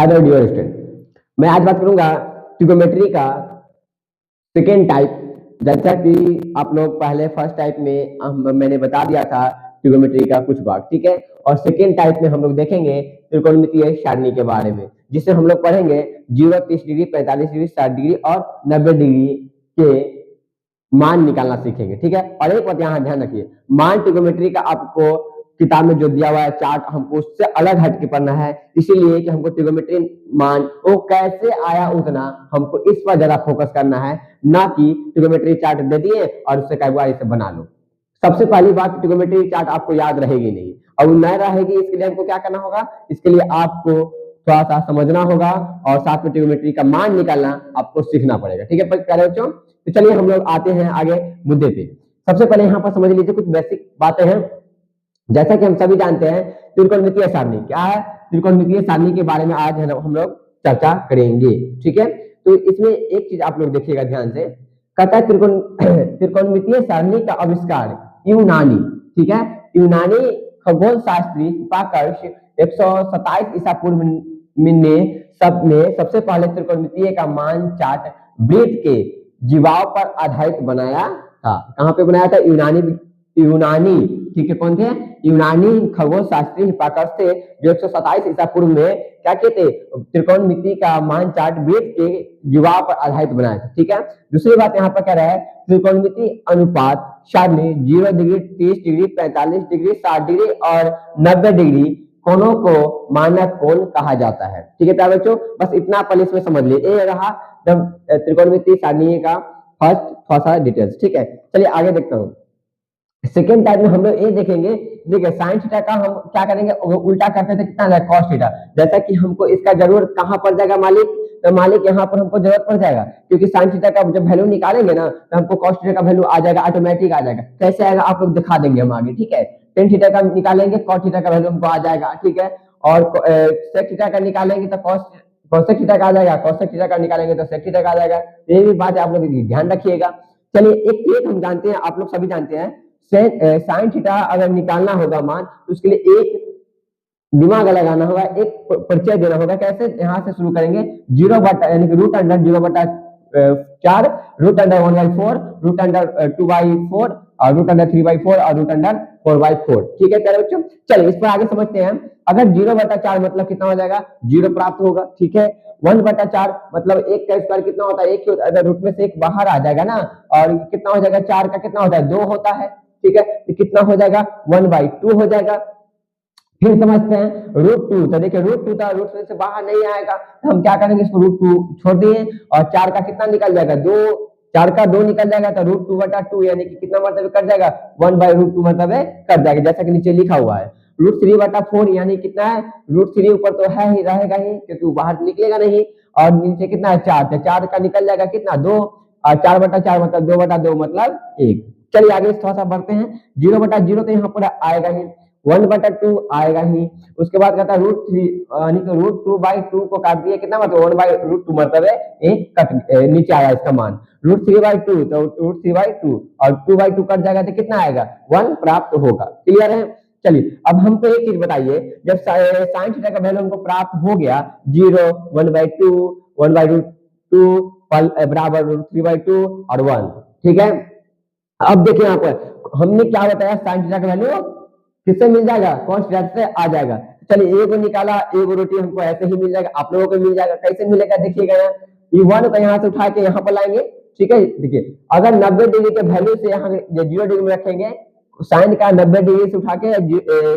Hello dear student, मैं आज बात करूंगा ट्रिगोमेट्री का सेकेंड टाइप। जैसा कि आप लोग पहले फर्स्ट टाइप में मैंने बता दिया था ट्रिगोमेट्री का कुछ भाग, ठीक है। और सेकेंड टाइप में हम लोग देखेंगे त्रिकोणमितीय सारणी के बारे में, जिससे हम लोग पढ़ेंगे 0, 30 डिग्री, 45 डिग्री, 60 डिग्री और 90 डिग्री के मान निकालना सीखेंगे, ठीक है। और एक बात यहाँ ध्यान रखिए, मान ट्रिगोमेट्री का आपको किताब में जो दिया हुआ है चार्ट, हमको उससे अलग हट के पढ़ना है, इसीलिए कि हमको ट्रिगोमेट्री मान वो कैसे आया उतना हमको इस पर ज्यादा फोकस करना है, ना कि ट्रिगोमेट्री चार्ट दे दिए और उससे कई बार इसे बना लो। सबसे पहली बात, ट्रिगोमेट्री चार्ट आपको याद रहेगी नहीं, और वो नहीं रहेगी इसके लिए हमको क्या करना होगा, इसके लिए आपको थोड़ा सा समझना होगा और साथ में ट्रिगोमेट्री का मान निकालना आपको सीखना पड़ेगा, ठीक है प्यारे बच्चों। तो चलिए हम लोग आते हैं आगे मुद्दे पे। सबसे पहले यहाँ पर समझ लीजिए कुछ बेसिक बातें हैं। जैसा कि हम सभी जानते हैं त्रिकोणमितीय सारणी क्या है, त्रिकोणमितीय सारणी के बारे में आज हम लोग चर्चा करेंगे, ठीक है। तो इसमें एक चीज आप लोग देखिएगा ध्यान से, कहता है त्रिकोणमितीय सारणी का आविष्कार यूनानी, ठीक है, यूनानी खगोल शास्त्री हिप्पार्कस 127 ईसा पूर्व ने सबसे पहले त्रिकोणमितीय का मान चार्ट वृत्त के जीवाओं पर आधारित बनाया था। कहां पे बनाया था? यूनानी, ठीक है। कौन थे? यूनानी खगोल शास्त्री हिप्पार्कस थे, जो 127 ईसा पूर्व में क्या कहते त्रिकोणमिति का मान चार्ट वृत्त के जीवाओं पर आधारित बनाया था, ठीक है। दूसरी बात यहाँ पर कह रहा है त्रिकोणमिति अनुपात सारणी 0 डिग्री, 30 डिग्री, 45 डिग्री, 60 डिग्री और 90 डिग्री कोणों को मानक कोण कहा जाता है, ठीक है प्यारे बच्चों। बस इतना पहले इसमें समझ लीजिए, ये रहा त्रिकोणमिति सारणी का फर्स्ट थोड़ा सा डिटेल्स, ठीक है। चलिए आगे देखता हूँ। सेकेंड टाइप में हम लोग ये देखेंगे, देखिए साइन थीटा का हम क्या करेंगे, उल्टा करते थे कितना कॉस थीटा। जैसा कि हमको इसका जरूरत कहाँ पड़ जाएगा मालिक, तो मालिक यहाँ पर हमको जरूरत पड़ जाएगा, क्योंकि साइन थीटा का जब वैल्यू निकालेंगे ना तो हमको कॉस थीटा का वैल्यू आ जाएगा, ऑटोमेटिक आ जाएगा। कैसे आएगा आप लोग दिखा देंगे हम आगे, ठीक है। टेन थीटा का निकालेंगे, कॉस थीटा का वैल्यू हमको आ जाएगा, ठीक है। और सेक थीटा का निकालेंगे तो कॉसेक थीटा का आ जाएगा, कॉसेक थीटा का निकालेंगे तो सेक थीटा का आ जाएगा। ये भी बात आप लोग ध्यान रखिएगा। चलिए एक ट्रिक हम जानते हैं, आप लोग सभी जानते हैं, साइन थीटा अगर निकालना होगा मान, तो उसके लिए एक दिमाग लगाना होगा, एक परिचय देना होगा। कैसे? यहाँ से शुरू करेंगे, 0 बटा यानी कि रूट अंडर 0 बटा 4, रूट अंडर 1/4, रूट अंडर 2/4 और रूट अंडर 3/4 और रूट अंडर 4/4, ठीक है प्यारे बच्चों। चलिए इस पर आगे समझते हैं। अगर 0 बटा 4 मतलब कितना हो जाएगा? 0 प्राप्त होगा, ठीक है। 1 बटा 4 मतलब 1 का स्क्वायर कितना होता है? 1 अगर रूट में से 1 बाहर आ जाएगा ना, और कितना हो जाएगा? 4 का कितना होता है? 2 होता है, ठीक है। तो कितना हो जाएगा? 1/2 हो जाएगा। फिर समझते हैं √2, तो देखिए √2 था, रूट से बाहर नहीं आएगा, तो हम क्या करेंगे, इसको √2 छोड़ दिए और 4 का कितना निकल जाएगा? 2, 4 का 2 निकल जाएगा, तो √2 बटा 2 यानी कि कितना मरतबे कर जाएगा? 1/√2 मरतबे कर जाएगा, जैसा कि नीचे लिखा हुआ है। √3 बटा 4 यानी कितना है? √3 ऊपर तो है ही, रहेगा ही, क्योंकि वो बाहर निकलेगा नहीं। और नीचे कितना है? 4, तो 4 का निकल जाएगा कितना? 2, और 4 बटा 4 मतलब 2 बटा 2 मतलब 1। चलिए आगे थोड़ा सा बढ़ते हैं। 0 बटा 0 तो यहाँ पर आएगा ही, 1 बटा 2 आएगा ही। उसके बाद कहता है √3 यानी कि √2/2 को काट दिया, कितना मतलब 1/√2 मतलब एक कट नीचे आया इसका मान। √3/2 तो √3/2 और 2/2 कट जाएगा तो कितना आएगा? 1 प्राप्त होगा। क्लियर है? चलिए अब हमको एक चीज बताइए, जब साइन थीटा का वैल्यू हमको प्राप्त हो गया 0, 1/2, 1/√2 बराबर √3/2 और 1, ठीक है। अब देखिए यहाँ पर हमने क्या बताया, साइन थीटा का वैल्यू किससे मिल जाएगा? कॉस थीटा से आ जाएगा। चलिए एगो निकाला, एगो रोटी हमको ऐसे ही मिल जाएगा, आप लोगों को मिल जाएगा। कैसे मिलेगा देखिएगा, ये 1 को यहाँ से उठा के यहाँ पर लाएंगे, ठीक है। देखिए अगर 90 डिग्री के वैल्यू से यहाँ 0 डिग्री में रखेंगे, साइन का 90 डिग्री से उठा के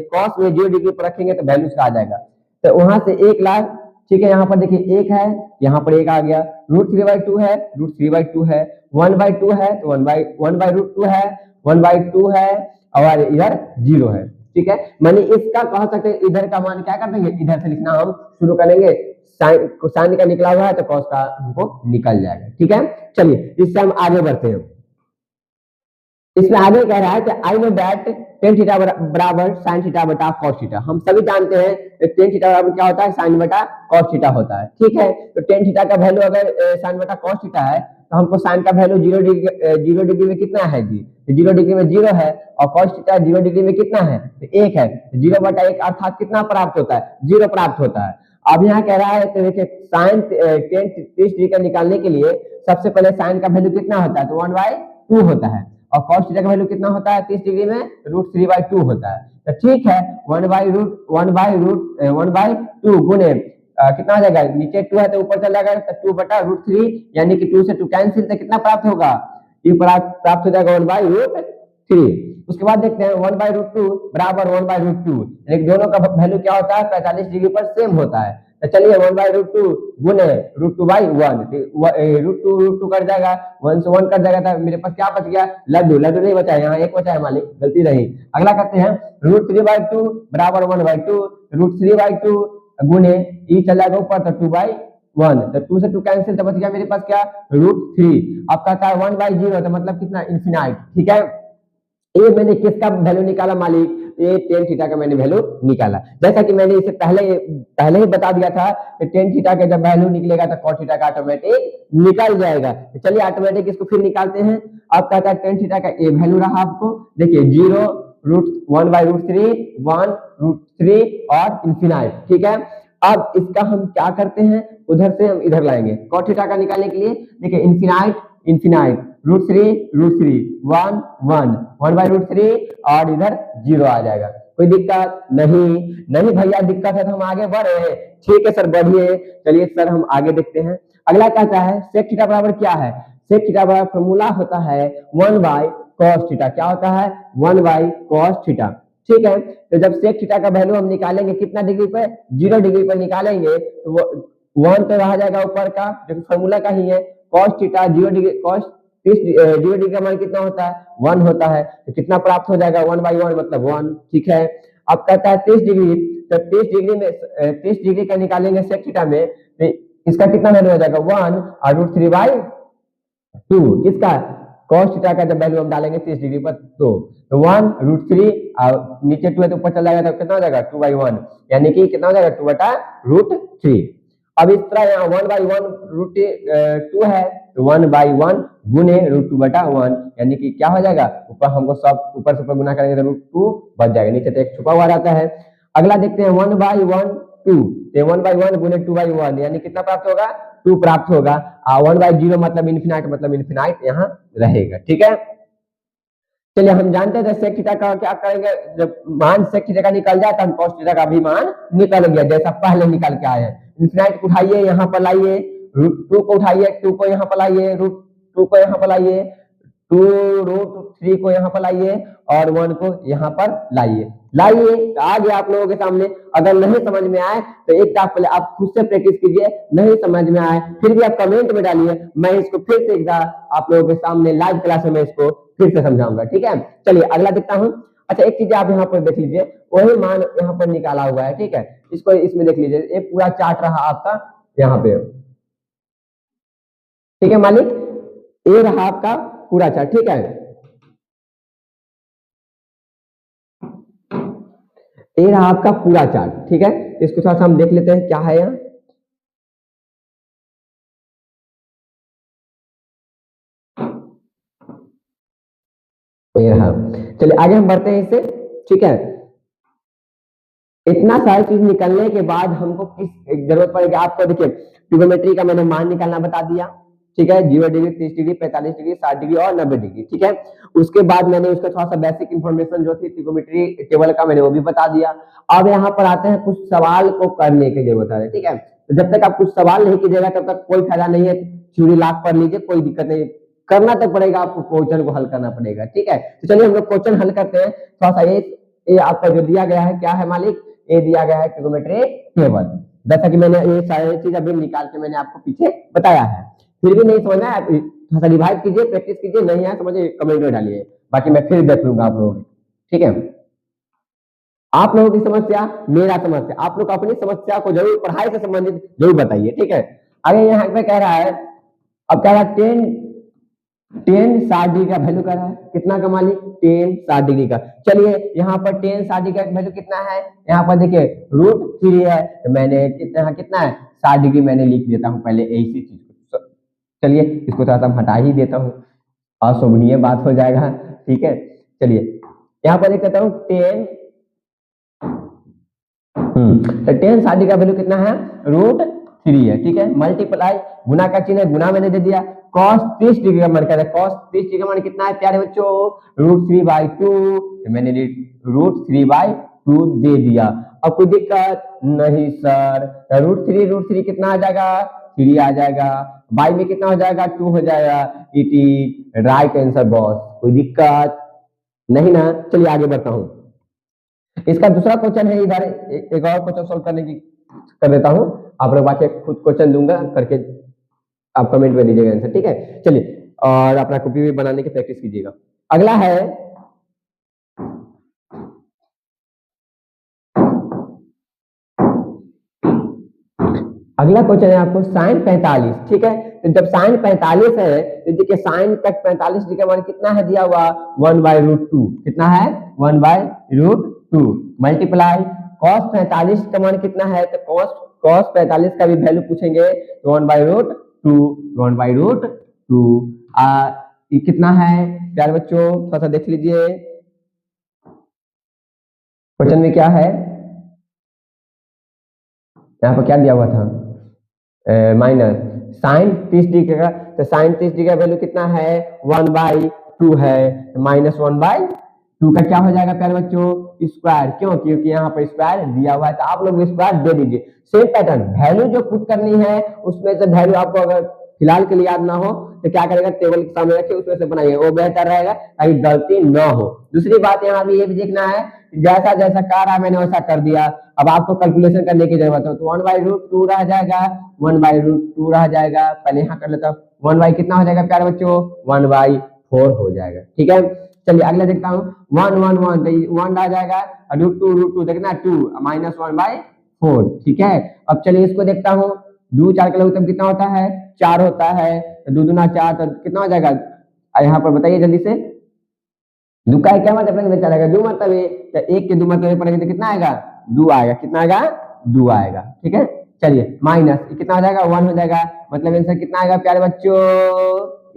कॉस में 0 डिग्री पर रखेंगे तो वैल्यू आ जाएगा। तो वहां से 1 लाख, ठीक है। यहाँ पर देखिए 1 है, यहाँ पर 1 आ गया, √3/2 है, √3/2 है, 1/2 है तो 1/√2 है, 1/2 है और इधर 0 है, ठीक है। माने इसका कह सकते हैं इधर का मान क्या कर देंगे, इधर से लिखना हम शुरू करेंगे। साइन का निकला हुआ है तो कॉस का हमको निकल जाएगा, ठीक है। चलिए इससे हम आगे बढ़ते हैं। इसमें आगे कह रहा है कि I know that tan theta बराबर साइन थीटा बटा कॉस थीटा। हम सभी जानते हैं टेन थीटा बराबर क्या होता है? साइन बटा कॉस थीटा होता है, ठीक है। तो टेन थीटा का वैल्यू अगर साइन बटा कॉस थीटा है, तो हमको साइन का वैल्यू 0 डिग्री में कितना है जी? 0 डिग्री में 0 है, और कॉस थीटा 0 डिग्री में कितना है? तो 1 है। 0 बटा 1 अर्थात कितना प्राप्त होता है? 0 प्राप्त होता है। अब यहाँ कह रहा है तो देखिए साइन 30 डिग्री का निकालने के लिए सबसे पहले साइन का वैल्यू कितना होता है, तो 1/2 होता है, और कॉस थीटा का वैल्यू कितना होता है 30 डिग्री में, √3/2 होता है। तो ठीक है, 1/2 गुने कितना हो जाएगा, नीचे 2 है तो ऊपर चला जाएगा, तो 2/√3, यानी कि 2 से 2 कैंसिल, तो कितना प्राप्त होगा, ये प्राप्त हो जाएगा 1/√3। उसके बाद देखते हैं 1/√2 बराबर 1/√2, यानी दोनों का वैल्यू क्या होता है, 45 डिग्री पर सेम होता है। तो चलिए 1/√2 गुने √2/1, √2 कट जाएगा, 1 से 1 कट जाएगा, तो मेरे पास क्या बच गया, लड्डू नहीं बचा है, यहाँ 1 बचा है मालिक, गलती रही। अगला करते हैं √3/2 बराबर 1/2, √3/2 गुने ई चल जाएगा ऊपर, तो 2/1, तो 2 से 2 कैंसिल, तो बच गया मेरे पास क्या, √3। अब कहता है 1/0, तो मतलब कितना, इन्फिनाइट। ठीक है, ये मैंने किसका वैल्यू निकाला मालिक, ये टेन थीटा का मैंने वैल्यू निकाला। जैसा कि मैंने इसे पहले ही बता दिया था कि टेन थीटा का जब वैल्यू निकलेगा तो कॉट थीटा का ऑटोमेटिक निकल जाएगा। तो चलिए ऑटोमेटिक इसको फिर निकालते हैं। अब कहता है टेन थीटा का ये वैल्यू रहा आपको, देखिए 0, √1/√3, 1√3 और इन्फिनाइट। ठीक है, अब इसका हम क्या करते हैं, उधर से हम इधर लाएंगे कॉट थीटा का निकालने के लिए। देखिए इन्फिनाइट √3, 1 1/√3 और इधर 0 आ जाएगा। कोई दिक्कत नहीं भैया, दिक्कत है तो हम आगे बढ़ रहे हैं। ठीक है सर, बढ़िए। चलिए सर हम आगे देखते हैं। अगला कहता है सेक थीटा बराबर क्या है, सेक थीटा बराबर फॉर्मूला होता है 1/cos थीटा। क्या होता है, 1/cos थीटा। ठीक है, तो जब सेक थीटा का वैल्यू हम निकालेंगे कितना डिग्री पे, 0 डिग्री पर निकालेंगे, तो वो 1 तो रह जाएगा ऊपर का, जो फॉर्मूला का ही है। cos theta 0 degree, cos 0 degree का मान कितना होता है, 1 होता है, तो कितना प्राप्त हो जाएगा, 1/1 मतलब 1। ठीक है, अब कहता है 30 डिग्री, तो 30 डिग्री में 30 डिग्री का निकालेंगे सेक थीटा में, तो इसका कितना वैल्यू हो जाएगा, 1 और √3/2। किसका, cos थीटा का जब वैल्यू हम डालेंगे 30 डिग्री पर, तो 1 √3 और नीचे 2 है तो ऊपर चला जाएगा, तो कितना हो जाएगा 2/1, यानी कि कितना हो जाएगा 2/√3। अब इस तरह यहाँ 1/1 √2 है, तो 1/1 गुने √2/1, यानी कि क्या हो जाएगा, ऊपर हमको सब ऊपर से ऊपर गुना करेंगे तो √2 बच जाएगा, नीचे तो एक छुपा हुआ रहता है। अगला देखते हैं 1/1 2, 1/1 गुने 2/1, यानी कितना प्राप्त होगा, 2 प्राप्त होगा। 1/0 मतलब इन्फिनाइट यहाँ रहेगा। ठीक है, चलिए हम जानते थे सेक थीटा का क्या करेंगे, जब मान सेक थीटा का निकल जाए तो हम कॉस थीटा का भी मान निकल गया, जैसा पहले निकल के आए। इन्फिनाइट को उठाइए यहाँ पर लाइए, √2 को उठाइए, 2 को यहाँ पर लाइए, √2 को यहाँ पर लाइए, 2√3 को यहाँ पर लाइए और 1 को यहाँ पर लाइए। तो आ गया आप लोगों के सामने। अगर नहीं समझ में आए तो एक बार पहले आप खुद से प्रैक्टिस कीजिए, नहीं समझ में आए फिर भी आप कमेंट में डालिए, मैं इसको फिर से एक बार आप लोगों के सामने लाइव क्लास में इसको फिर से समझाऊंगा। ठीक है, चलिए अगला देखता हूँ। अच्छा एक चीज आप यहाँ पर देख लीजिए, वही मान यहाँ पर निकाला हुआ है। ठीक है, इसको इसमें देख लीजिए, ये पूरा चार्ट रहा आपका यहाँ पे। ठीक है मालिक, ये रहा आपका पूरा चार्ट। ठीक है, ये रहा आपका पूरा चार्ट। ठीक है, इसको थोड़ा सा हम देख लेते हैं क्या है यहाँ। ये रहा, चलिए आगे हम बढ़ते हैं इससे। ठीक है, इतना सारी चीज निकलने के बाद हमको किस जरूरत पड़ेगी, आपको देखिए ट्रिग्नोमेट्री का मैंने मान निकालना बता दिया। ठीक है, 0 डिग्री, 30 डिग्री, 45 डिग्री, 60 डिग्री और 90 डिग्री। ठीक है, उसके बाद मैंने उसका थोड़ा सा बेसिक इंफॉर्मेशन जो थी ट्रिग्नोमेट्री टेबल का मैंने वो भी बता दिया। अब यहाँ पर आते हैं कुछ सवाल को करने की जरूरत है। ठीक है, तो जब तक आप कुछ सवाल नहीं कीजिएगा तब तक कोई फायदा नहीं है। थ्योरी लाख पढ़ लीजिए, कोई दिक्कत नहीं, करना तो पड़ेगा, आपको क्वेश्चन को हल करना पड़ेगा। ठीक है, तो चलिए हम लोग क्वेश्चन हल करते हैं। थोड़ा सा ये आपका जो दिया गया है क्या है मालिक, ये दिया गया है ट्रिग्नोमेट्री टेबल। जैसा कि मैंने ये सारी चीज अभी निकाल के मैंने आपको पीछे बताया है। फिर भी नहीं समझना है, थोड़ा सा रिवाइज कीजिए, प्रैक्टिस कीजिए, नहीं है समझिए कमेंट में डालिए, बाकी मैं फिर देख लूंगा आप लोगों की। ठीक है, आप लोगों की समस्या मेरा समस्या, आप लोग अपनी समस्या को जरूर पढ़ाई से संबंधित जरूर बताइए। ठीक है, आगे यहाँ पे कह रहा है, अब कह रहा है 60 डिग्री का वैल्यू कर रहा है, कितना का मालिक, 60 डिग्री का। चलिए यहाँ पर 60 डिग्री का वैल्यू कितना है, यहाँ पर देखिए √3 है, तो मैंने कितना है 60 डिग्री मैंने लिख देता हूँ पहले ऐसी चीज को। चलिए इसको थोड़ा सा हटा ही देता हूँ, अशोभनीय बात हो जाएगा। ठीक है, चलिए यहाँ पर देख लेता हूँ 10 तो टेन 60 का वैल्यू कितना है, √3 है। ठीक है, मल्टीप्लाई, गुना का चिन्ह है, गुना मैंने दे दिया। cos 30 डिग्री का मान क्या है, cos 30 डिग्री का मान कितना है प्यारे बच्चों, √3/2, मैंने √3/2 दे दिया। अब कोई दिक्कत नहीं सर, √3 कितना आ जाएगा, 3 आ जाएगा, बाई में कितना हो जाएगा, 2 हो जाएगा। It is right answer boss, कोई दिक्कत नहीं ना। चलिए आगे बढ़ता हूँ। इसका दूसरा क्वेश्चन है, इधर एक और क्वेश्चन सोल्व करने की कर देता हूँ। आप लोग बाकी खुद क्वेश्चन दूंगा करके आप कमेंट में दीजिएगा आंसर। ठीक है, चलिए और अपना कॉपी भी बनाने की प्रैक्टिस कीजिएगा। अगला है अगला क्वेश्चन है आपको sin 45। ठीक है, तो जब sin 45 है तो देखिए sin तक 45 डिग्री का मान कितना है दिया हुआ, 1/√2। कितना है, 1/√2 मल्टीप्लाई cos 45 का मान कितना है, तो cos 45 का भी वैल्यू पूछेंगे तो 1/√2 ये कितना है प्यारे बच्चों, थोड़ा सा देख लीजिए क्वेश्चन में क्या है। यहाँ पर क्या दिया हुआ था, माइनस साइन 30 डिग्री का, तो साइन 30 डिग्री का वैल्यू कितना है, 1/2 है, -1/2 का क्या हो जाएगा प्यारे बच्चों, स्क्वायर। क्यों, क्योंकि यहाँ पर स्क्वायर दिया हुआ है, तो आप लोग स्क्वायर दे दीजिए। सेम पैटर्न, वैल्यू जो पुट करनी है उसमें से वैल्यू आपको अगर फिलहाल के लिए याद ना हो तो क्या करेगा, टेबल के सामने रखिए उसमें से बनाइए, वो बेहतर रहेगा ताकि गलती न हो। दूसरी बात यहाँ भी ये भी देखना है, जैसा जैसा कह रहा मैंने वैसा कर दिया। अब आपको कैलकुलेशन करने की जरूरत है, तो 1/√2 रह जाएगा, 1/√2 रह जाएगा। पहले यहाँ कर लेता हूँ, 1 कितना हो जाएगा प्यारे बच्चों, 1/4 हो जाएगा। ठीक है, चलिए अगला देखता हूँ, 1 1 1 तो 1 आ जाएगा, √2 देखना 2 -1/4। ठीक है, अब चलिए इसको देखता हूँ, 2 4 का लघुत्तम कितना होता है, 4 होता है, 2 दूना 4 तो कितना हो जाएगा, यहाँ पर बताइए जल्दी से। 2 का क्या मतलब पढ़ेंगे, चलेगा 2 मतलब तो 1 के 2 मतलब पढ़ेंगे तो कितना आएगा, 2 आएगा। कितना आएगा, 2 आएगा। ठीक है, चलिए माइनस कितना हो जाएगा, 1 हो जाएगा, मतलब आंसर कितना आएगा प्यारे बच्चों,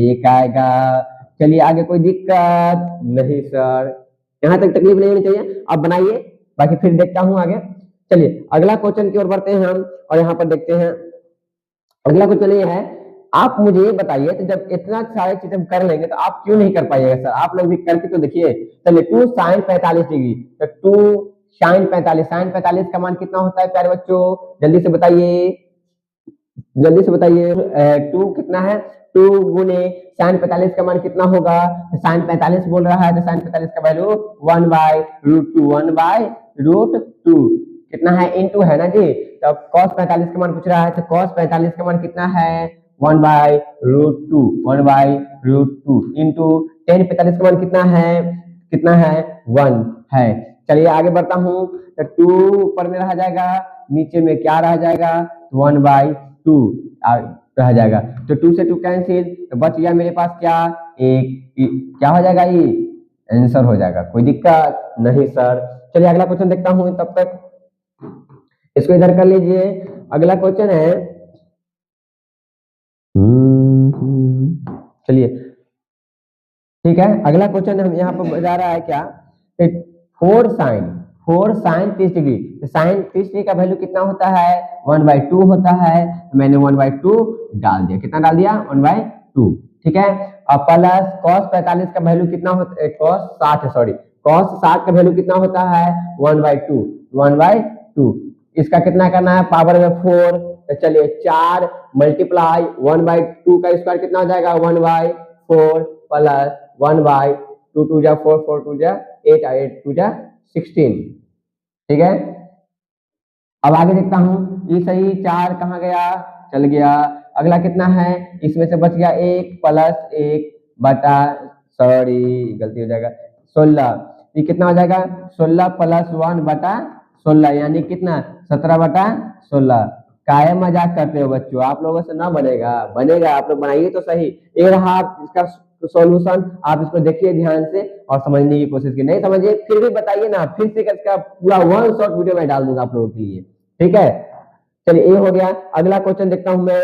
1 आएगा। चलिए आगे कोई दिक्कत नहीं सर, यहाँ तक तकलीफ नहीं होनी चाहिए। अब बनाइए, बाकी फिर देखता हूँ आगे। चलिए अगला क्वेश्चन की ओर बढ़ते हैं हम, और यहाँ पर देखते हैं अगला क्वेश्चन ये है, आप मुझे ये बताइए तो जब इतना सारे चीज हम कर लेंगे तो आप क्यों नहीं कर पाइएगा सर, आप लोग भी करके तो देखिए। चलिए 2 sin 45 डिग्री, तो 2 sin 45 का मान कितना होता है प्यारे बच्चों, जल्दी से बताइए, जल्दी से बताइए। 2 कितना है, 2 गुने sin 45 का मान कितना होगा, sin 45 बोल रहा है तो sin 45 का वैल्यू 1/√2 कितना है, इनटू है ना जी। तो cos 45 का मान पूछ रहा है, तो cos 45 का मान कितना है, 1/√2 इनटू tan 45 का मान कितना है, 1 है। चलिए आगे बढ़ता हूँ, तो 2 ऊपर में रह जाएगा, नीचे में क्या रह जाएगा, 1/2 रह जाएगा। तो 2 से 2 कैंसिल, तो बच गया मेरे पास क्या, 1, क्या हो जाएगा, ये आंसर हो जाएगा। कोई दिक्कत नहीं सर। चलिए अगला क्वेश्चन देखता हूँ, तब तक इसको इधर कर लीजिए। अगला क्वेश्चन है, चलिए ठीक है, अगला क्वेश्चन हम यहाँ पर बता रहा है क्या, 4 sin 30 डिग्री, तो sin 30 डिग्री का वैल्यू कितना होता है, 1/2 होता है। मैंने 1/2 डाल दिया, कितना डाल दिया, 1/2। ठीक है, अब प्लस cos 45 का वैल्यू कितना होता है, cos 60 का वैल्यू कितना होता है, 1/2। इसका कितना करना है, पावर में 4। तो चलिए 4 मल्टीप्लाई 1/2 का स्क्वायर कितना हो जाएगा, 1/4 प्लस 1/2 2 जा 4 4 2 जा 8 8 2 जा 16। ठीक है, अब आगे देखता हूँ, ये सही 4 कहाँ गया, चल गया। अगला कितना है, इसमें से बच गया 1 प्लस 1 बटा, सॉरी गलती हो जाएगा, 16। ये कितना हो जाएगा, 16 प्लस 1 बटा 16 यानी कितना, 17 बटा 16। काहे मजाक करते हो बच्चों, आप लोगों से ना बनेगा, आप लोग बनाइए तो सही। ये रहा इसका सॉल्यूशन, आप इसको देखिए ध्यान से और समझने की कोशिश कीजिए। नहीं समझिए फिर भी बताइए ना, फिर से इसका पूरा 1 शॉट वीडियो में डाल दूंगा आप लोगों के लिए। ठीक है, चलिए ये हो गया। अगला क्वेश्चन देखता हूं मैं,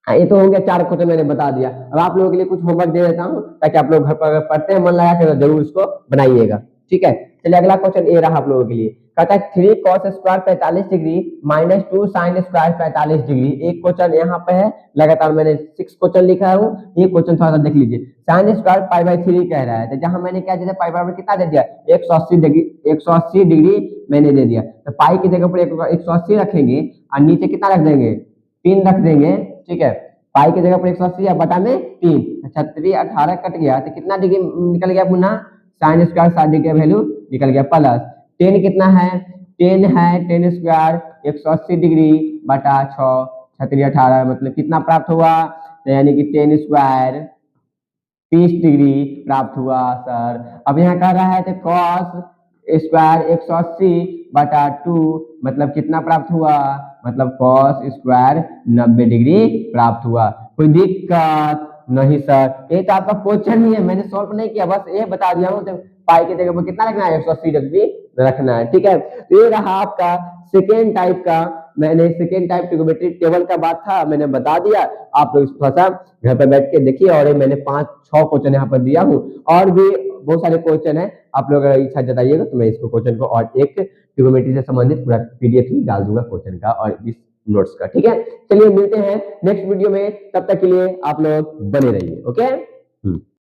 ये तो हो गया, 4 क्वेश्चन मैंने बता दिया। अब आप लोगों के लिए कुछ होमवर्क दे देता हूं ताकि आप लोग घर पर पढ़ते हैं मन लगा के तो जरूर इसको बनाइएगा। ठीक है, चलिए अगला क्वेश्चन ये रहा आप लोगों के लिए, कहता है 3 cos square 45 degree minus 2 sine square 45 degree. एक क्वेश्चन यहाँ पे है, लगातार मैंने 6 क्वेश्चन लिखा हूँ, ये क्वेश्चन थोड़ा सा देख लीजिए। साइन स्क्वायर पाई बाई 3 कह रहा है, तो जहां मैंने क्या दिया, पाई बराबर कितना दे दिया, 180 डिग्री मैंने दे दिया। तो पाई की जगह पर 180 रखेंगे और नीचे कितना रख देंगे, 3 रख देंगे, ठीक है। पाई की जगह पर 180 और बटा में 3, 36 18 कट गया, तो कितना डिग्री निकल गया पुनः, साइन स्क्वायर 60 डिग्री का वैल्यू निकल गया, प्लस 10 कितना है, 10 है 10 स्क्वायर 180 डिग्री बटा 6 36 18, मतलब कितना प्राप्त हुआ, तो यानी कि 10 स्क्वायर 30 डिग्री प्राप्त हुआ सर। अब यहाँ कह रहा है तो cos स्क्वायर 180 बटा 2 मतलब कितना प्राप्त हुआ, मतलब cos स्क्वायर 90 डिग्री प्राप्त हुआ। कोई दिक्कत नहीं सर, ये तो आपका क्वेश्चन ही है, मैंने सॉल्व नहीं किया, बस ये बता दिया हूँ। तो पाई की जगह पर कितना रखना है, 180 डिग्री रखना है, ठीक है। तो ये रहा आपका सेकेंड टाइप का, मैंने सेकेंड टाइप ट्रिग्नोमेट्री टेबल का बात था, मैंने बता दिया। आप लोग थोड़ा सा घर पर बैठ के देखिए, और ये मैंने 5-6 क्वेश्चन यहाँ पर दिया हूँ, और भी बहुत सारे क्वेश्चन है। आप लोग अगर इच्छा जताइएगा तो मैं इसको क्वेश्चन को और एक ट्रिग्नोमेट्री से संबंधित पूरा पीडीएफ ही डाल दूंगा क्वेश्चन का और इस नोट्स का, ठीक है। चलिए मिलते हैं नेक्स्ट वीडियो में, तब तक के लिए आप लोग बने रहिए, ओके।